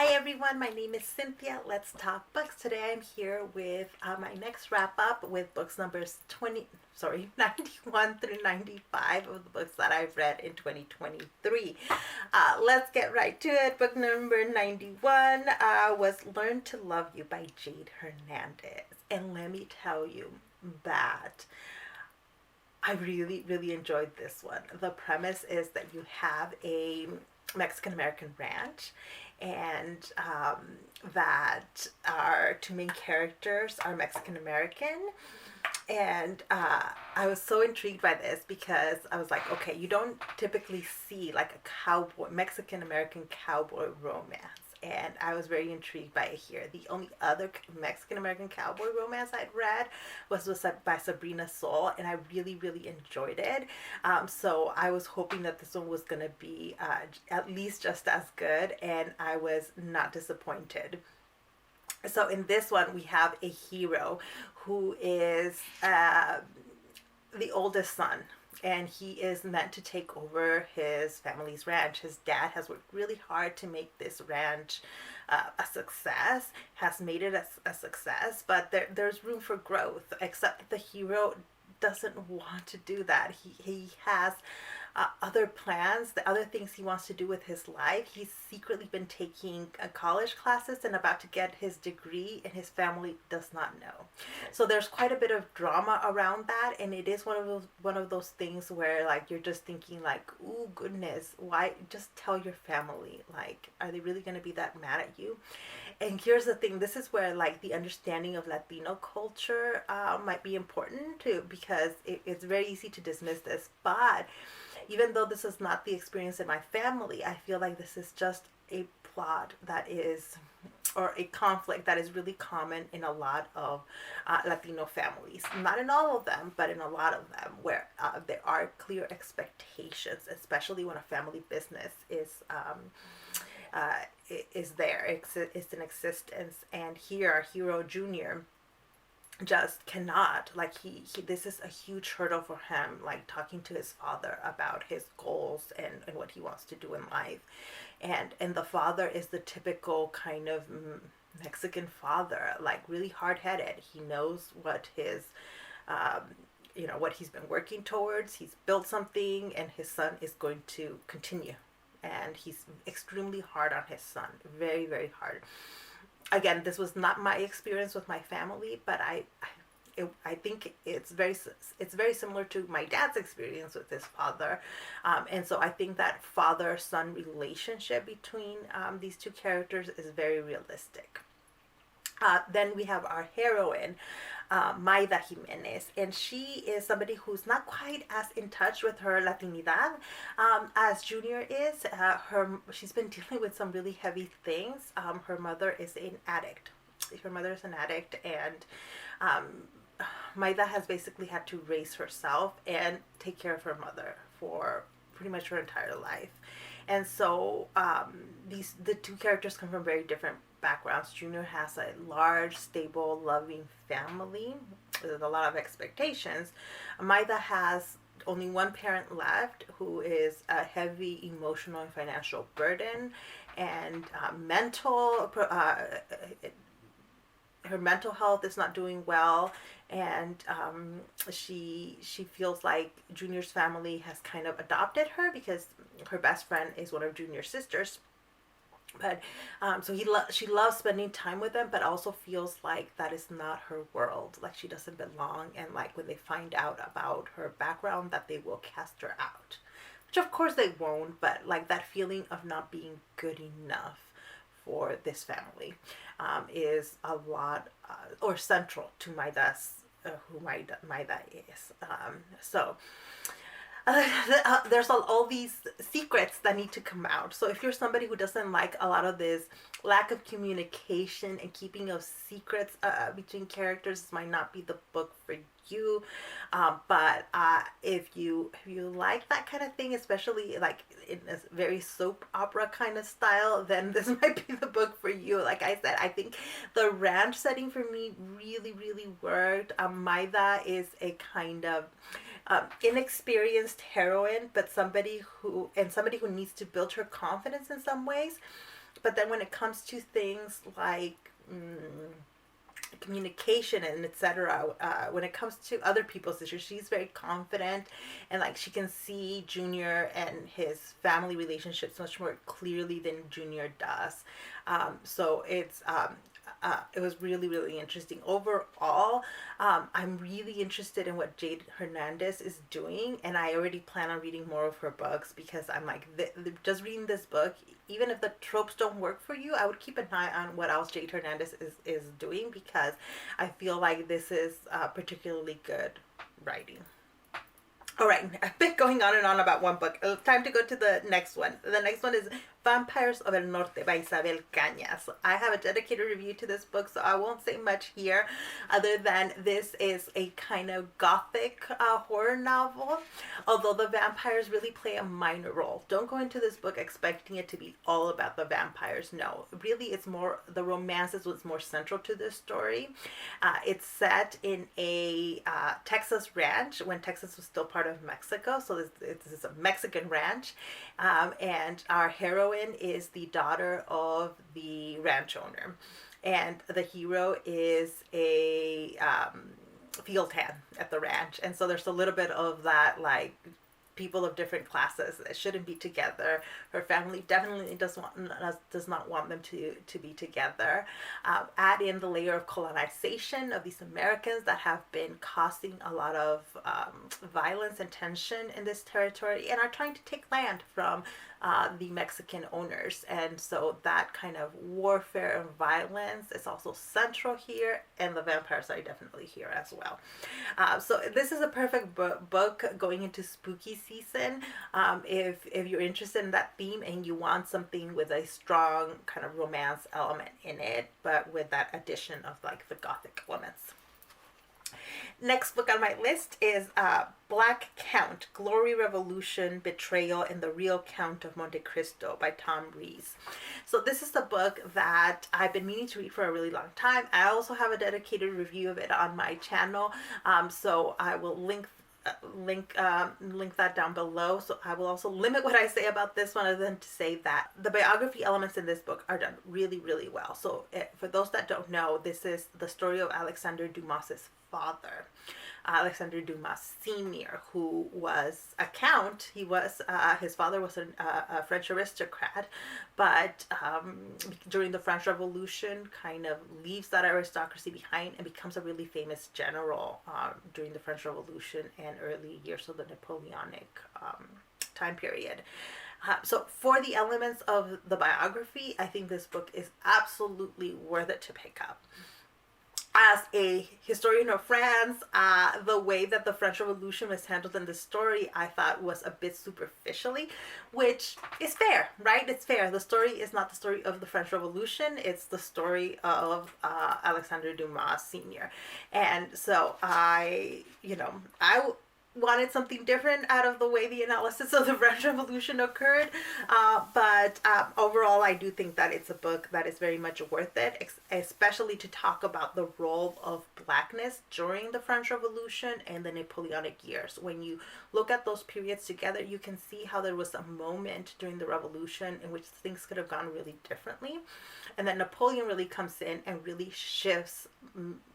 Hi everyone, my name is Cynthia. Let's talk books. Today I'm here with my next wrap up with books numbers 91 through 95 of the books that I've read in 2023. Let's get right to it. Book number 91 was Learn to Love You by Jade Hernandez. And let me tell you that I really, really enjoyed this one. The premise is that you have a Mexican American ranch, and that our two main characters are Mexican American. And I was so intrigued by this because I was like, okay, you don't typically see like a cowboy, Mexican American cowboy romance. And I was very intrigued by it here. The only other Mexican American cowboy romance I'd read was by Sabrina Soul, and I really, really enjoyed it. So I was hoping that this one was going to be at least just as good, and I was not disappointed. So in this one, we have a hero who is the oldest son, and he is meant to take over his family's ranch. His dad has worked really hard to make this ranch a success, has made it a success, but there's room for growth, except that the hero doesn't want to do that. He has other plans, the other things he wants to do with his life. He's secretly been taking college classes and about to get his degree, and his family does not know. So there's quite a bit of drama around that, and it is one of those things where like you're just thinking like, oh goodness, why just tell your family? Like, are they really going to be that mad at you? And here's the thing, this is where like the understanding of Latino culture might be important too, because it's very easy to dismiss this, but even though this is not the experience in my family, I feel like this is just a plot that is, or a conflict that is really common in a lot of Latino families. Not in all of them, but in a lot of them, where there are clear expectations, especially when a family business is there, it's in existence. And here, our hero Junior just cannot, like, he this is a huge hurdle for him, like talking to his father about his goals and what he wants to do in life. And the father is the typical kind of Mexican father, like really hard-headed. He knows what his what he's been working towards. He's built something, and his son is going to continue, and he's extremely hard on his son, very, very hard. Again, this was not my experience with my family, but I think it's very similar to my dad's experience with his father. And so I think that father-son relationship between these two characters is very realistic. Then we have our heroine, Maida Jimenez, and she is somebody who's not quite as in touch with her Latinidad as Junior is. She's been dealing with some really heavy things. Her mother is an addict. Her mother is an addict, and Maida has basically had to raise herself and take care of her mother for pretty much her entire life. And so the two characters come from very different backgrounds. Junior has a large, stable, loving family with a lot of expectations. Maida has only one parent left, who is a heavy emotional and financial burden, and her mental health is not doing well. And she feels like Junior's family has kind of adopted her because her best friend is one of Junior's sisters. But so she loves spending time with them, but also feels like that is not her world. Like she doesn't belong, and like when they find out about her background, that they will cast her out. Which of course they won't, but like that feeling of not being good enough for this family is a lot, or central to Maida's, who Maida is. There's all these secrets that need to come out. So if you're somebody who doesn't like a lot of this lack of communication and keeping of secrets between characters, this might not be the book for you. But if you like that kind of thing, especially like in a very soap opera kind of style, then this might be the book for you. Like I said, I think the ranch setting for me really, really worked. Maida is a kind of inexperienced heroine, but somebody who needs to build her confidence in some ways. But then when it comes to things like communication and etc., when it comes to other people's issues, she's very confident, and like she can see Junior and his family relationships much more clearly than Junior does. So it was really, really interesting. Overall, I'm really interested in what Jade Hernandez is doing, and I already plan on reading more of her books because I'm like, just reading this book, even if the tropes don't work for you, I would keep an eye on what else Jade Hernandez is doing, because I feel like this is particularly good writing. All right, I've been going on and on about one book. Time to go to the next one. The next one is Vampires of El Norte by Isabel Cañas. I have a dedicated review to this book, so I won't say much here other than this is a kind of gothic horror novel, although the vampires really play a minor role. Don't go into this book expecting it to be all about the vampires. No, really it's more, the romance is what's more central to this story. It's set in a Texas ranch when Texas was still part of Mexico, so this is a Mexican ranch, and our heroine is the daughter of the ranch owner, and the hero is a field hand at the ranch, and so there's a little bit of that, like, people of different classes that shouldn't be together. Her family definitely does not want them to be together. Add in the layer of colonization of these Americans that have been causing a lot of violence and tension in this territory, and are trying to take land from the Mexican owners. And so that kind of warfare and violence is also central here, and the vampires are definitely here as well. So this is a perfect book going into spooky season. If you're interested in that theme and you want something with a strong kind of romance element in it, but with that addition of like the gothic elements. Next book on my list is Black Count, Glory, Revolution, Betrayal, and the Real Count of Monte Cristo by Tom Reiss. So this is the book that I've been meaning to read for a really long time. I also have a dedicated review of it on my channel, so I will link that down below. So I will also limit what I say about this one, other than to say that the biography elements in this book are done really, really well. So for those that don't know, this is the story of Alexandre Dumas's father, Alexandre Dumas Sr., who was a count. He was his father was a French aristocrat, but during the French Revolution kind of leaves that aristocracy behind and becomes a really famous general during the French Revolution and early years of the Napoleonic time period. So for the elements of the biography, I think this book is absolutely worth it to pick up. As a historian of France, the way that the French Revolution was handled in this story, I thought was a bit superficially, which is fair, right? It's fair. The story is not the story of the French Revolution. It's the story of Alexandre Dumas Sr. And so I wanted something different out of the way the analysis of the French Revolution occurred, but overall I do think that it's a book that is very much worth it, especially to talk about the role of blackness during the French Revolution and the Napoleonic years. When you look at those periods together, you can see how there was a moment during the revolution in which things could have gone really differently, and then Napoleon really comes in and really shifts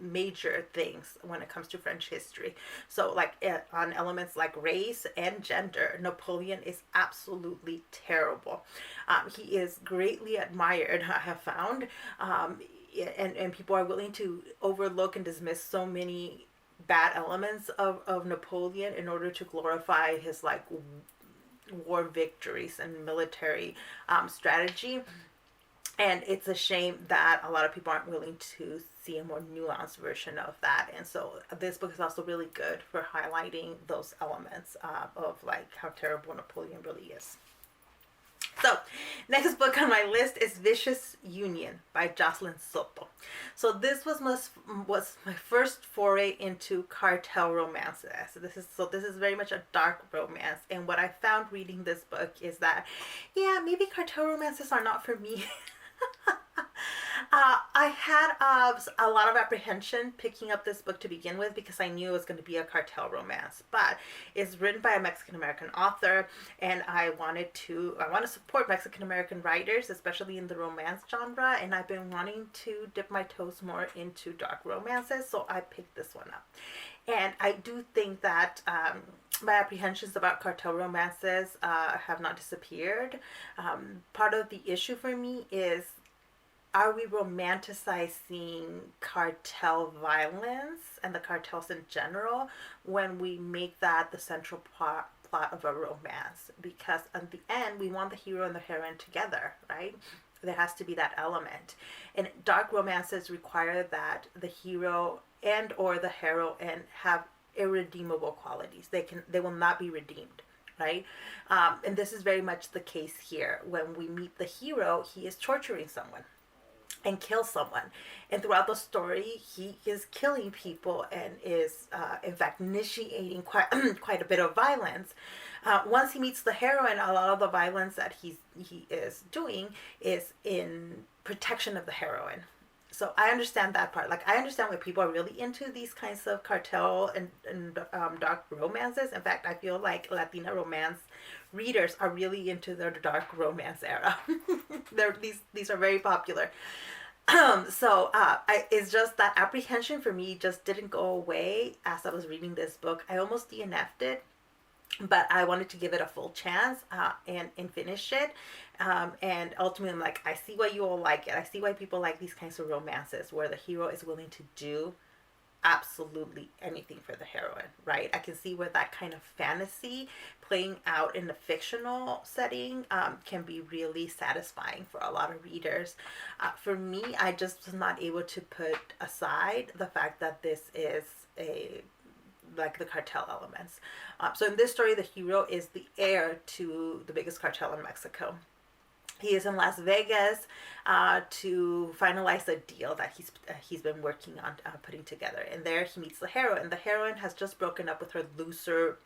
major things when it comes to French history. So like on elements like race and gender, Napoleon is absolutely terrible. He is greatly admired, I have found, and people are willing to overlook and dismiss so many bad elements of Napoleon in order to glorify his like war victories and military strategy. And it's a shame that a lot of people aren't willing to see a more nuanced version of that. And so this book is also really good for highlighting those elements of like how terrible Napoleon really is. So next book on my list is Vicious Union by Jocelyne Soto. So this was my first foray into cartel romances. This is very much a dark romance. And what I found reading this book is that, yeah, maybe cartel romances are not for me. I had a lot of apprehension picking up this book to begin with because I knew it was going to be a cartel romance. But it's written by a Mexican American author, and I want to support Mexican American writers, especially in the romance genre. And I've been wanting to dip my toes more into dark romances, so I picked this one up. And I do think that my apprehensions about cartel romances have not disappeared. Part of the issue for me is, are we romanticizing cartel violence and the cartels in general when we make that the central plot of a romance? Because at the end, we want the hero and the heroine together, right? There has to be that element. And dark romances require that the hero and or the heroine have irredeemable qualities. They will not be redeemed, right? And this is very much the case here. When we meet the hero, he is torturing someone and kills someone, and throughout the story he is killing people and is in fact initiating quite a bit of violence. Once he meets the heroine, a lot of the violence that he is doing is in protection of the heroine. So I understand that part. Like, I understand why people are really into these kinds of cartel and dark romances. In fact, I feel like Latina romance readers are really into their dark romance era. These are very popular. It's just that apprehension for me just didn't go away as I was reading this book. I almost DNF'd it, but I wanted to give it a full chance and finish it. And ultimately, I'm like, I see why you all like it. I see why people like these kinds of romances where the hero is willing to do absolutely anything for the heroine, right? I can see where that kind of fantasy playing out in a fictional setting can be really satisfying for a lot of readers. For me, I just was not able to put aside the fact that this is like the cartel elements. So in this story, the hero is the heir to the biggest cartel in Mexico. He is in Las Vegas to finalize a deal that he's been working on putting together. And there he meets the heroine. The heroine has just broken up with her loser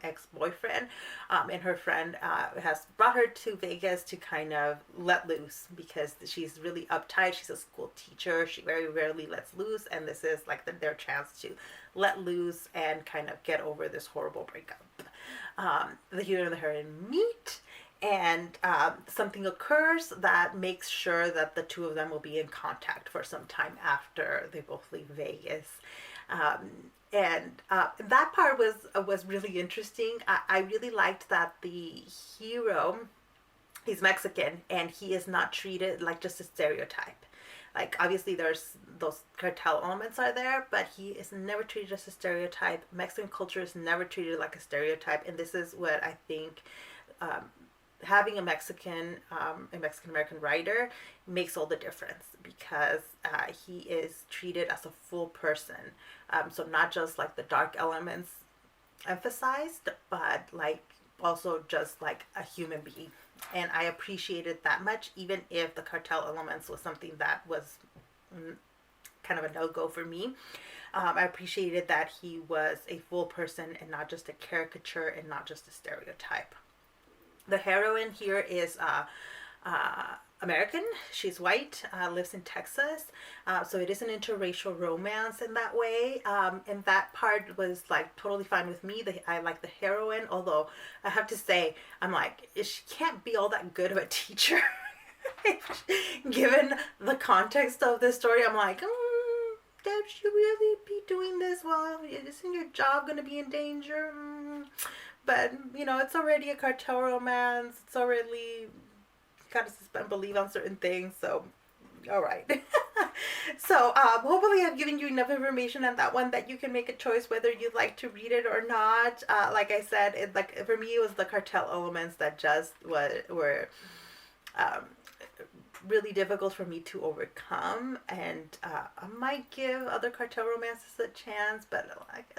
ex-boyfriend, and her friend has brought her to Vegas to kind of let loose because she's really uptight. She's a school teacher. She very rarely lets loose, and this is like their chance to let loose and kind of get over this horrible breakup. The hero and the heroine meet, and something occurs that makes sure that the two of them will be in contact for some time after they both leave Vegas. And that part was really interesting. I really liked that the hero, he's Mexican, and he is not treated like just a stereotype. Like, obviously there's those cartel elements are there, but he is never treated as a stereotype. Mexican culture is never treated like a stereotype, and this is what I think having a Mexican American writer makes all the difference, because he is treated as a full person. So not just like the dark elements emphasized, but like also just like a human being. And I appreciated that much, even if the cartel elements was something that was kind of a no-go for me. I appreciated that he was a full person and not just a caricature and not just a stereotype. The heroine here is American. She's white, lives in Texas. So it is an interracial romance in that way. And that part was like totally fine with me. I like the heroine, although I have to say, I'm like, she can't be all that good of a teacher. Given the context of this story, I'm like, Deb, should you really be doing this? Well, isn't your job going to be in danger? But, you know, it's already a cartel romance. It's already got to suspend belief on certain things. So, all right. So, hopefully I've given you enough information on that one that you can make a choice whether you'd like to read it or not. Like I said, for me, it was the cartel elements that just were really difficult for me to overcome. And I might give other cartel romances a chance, but like...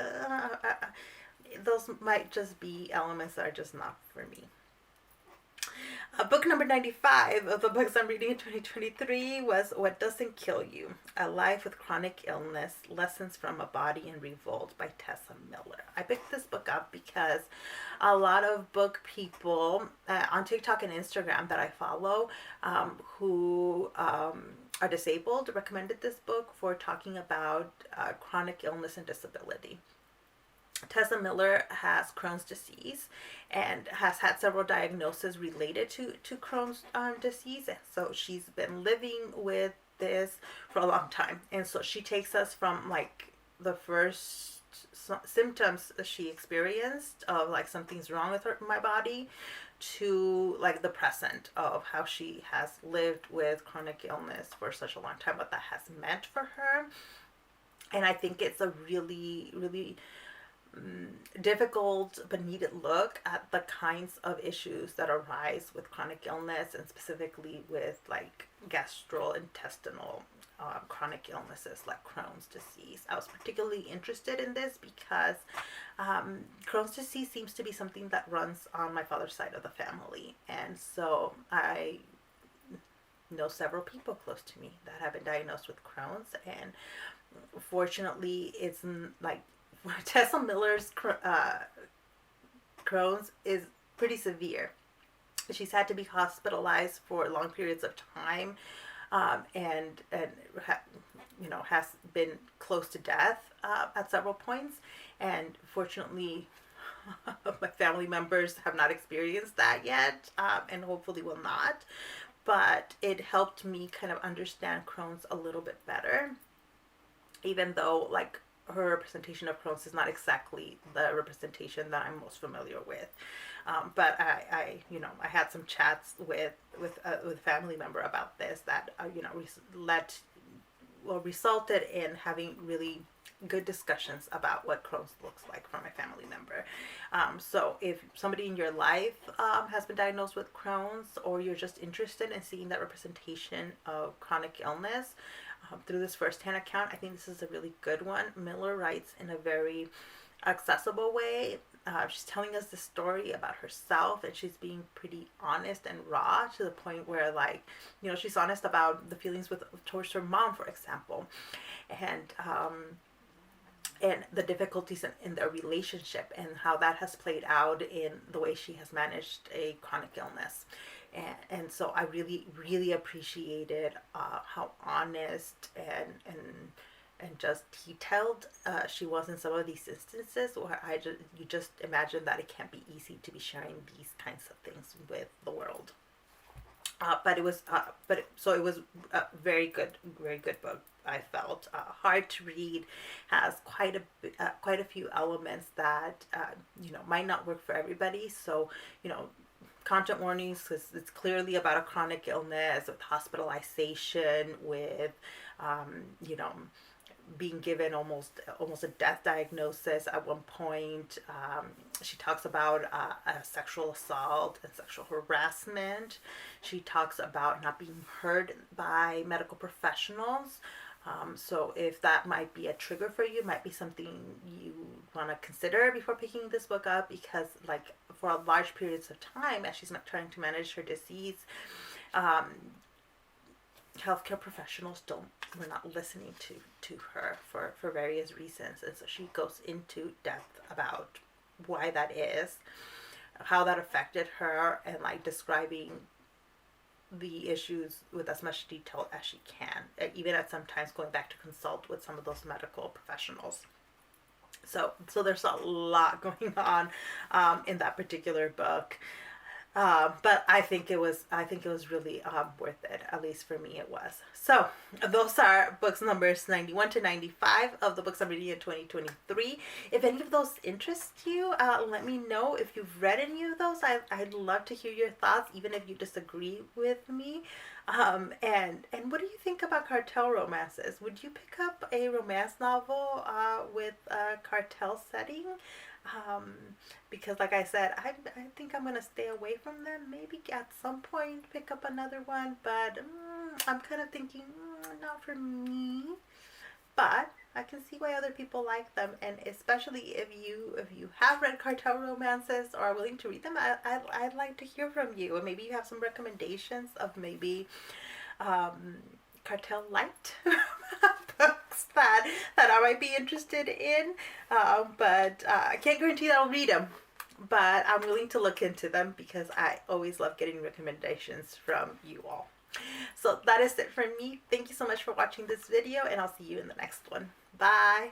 those might just be elements that are just not for me. Book number 95 of the books I'm reading in 2023 was What Doesn't Kill You: A Life with Chronic Illness, Lessons from a Body and Revolt by Tessa Miller. I picked this book up because a lot of book people on TikTok and Instagram that I follow who are disabled recommended this book for talking about chronic illness and disability. Tessa Miller has Crohn's disease and has had several diagnoses related to Crohn's disease. And so she's been living with this for a long time. And so she takes us from like the first symptoms she experienced of like something's wrong with my body to like the present of how she has lived with chronic illness for such a long time, what that has meant for her. And I think it's a really, really difficult but needed look at the kinds of issues that arise with chronic illness, and specifically with like gastrointestinal chronic illnesses like Crohn's disease. I was particularly interested in this because Crohn's disease seems to be something that runs on my father's side of the family, and so I know several people close to me that have been diagnosed with Crohn's, and fortunately it's like Tessa Miller's Crohn's is pretty severe. She's had to be hospitalized for long periods of time, and has been close to death at several points. And fortunately, my family members have not experienced that yet, and hopefully will not. But it helped me kind of understand Crohn's a little bit better, even though like her representation of Crohn's is not exactly the representation that I'm most familiar with. But I had some chats with a family member about this that resulted in having really good discussions about what Crohn's looks like for my family member. So if somebody in your life has been diagnosed with Crohn's, or you're just interested in seeing that representation of chronic illness through this first-hand account, I think this is a really good one. Miller writes in a very accessible way. She's telling us the story about herself, and she's being pretty honest and raw, to the point where she's honest about the feelings towards her mom, for example, and the difficulties in their relationship, and how that has played out in the way she has managed a chronic illness. And so I really, really appreciated how honest and just detailed she was in some of these instances, where you just imagine that it can't be easy to be sharing these kinds of things with the world. It was a very good book. I felt hard to read, has quite a few elements that might not work for everybody. So content warnings, because it's clearly about a chronic illness with hospitalization, with being given almost a death diagnosis at one point. She talks about sexual assault and sexual harassment. She talks about not being heard by medical professionals. So if that might be a trigger for you, might be something you want to consider before picking this book up, because for large periods of time, as she's trying to manage her disease, healthcare professionals were not listening to her for various reasons. And so she goes into depth about why that is, how that affected her, and describing the issues with as much detail as she can, even at sometimes going back to consult with some of those medical professionals. So there's a lot going on in that particular book. But I think it was really worth it. At least for me, it was. So those are books numbers 91 to 95 of the books I'm reading in 2023. If any of those interest you, let me know if you've read any of those. I'd love to hear your thoughts, even if you disagree with me. And what do you think about cartel romances? Would you pick up a romance novel with a cartel setting? Because like I said, I think I'm gonna stay away from them. Maybe at some point pick up another one, but I'm kind of thinking not for me. But I can see why other people like them, and especially if you have read cartel romances or are willing to read them, I'd like to hear from you. And maybe you have some recommendations of maybe cartel light books that I might be interested in, but I can't guarantee that I'll read them, but I'm willing to look into them, because I always love getting recommendations from you all. So that is it for me. Thank you so much for watching this video, and I'll see you in the next one. Bye.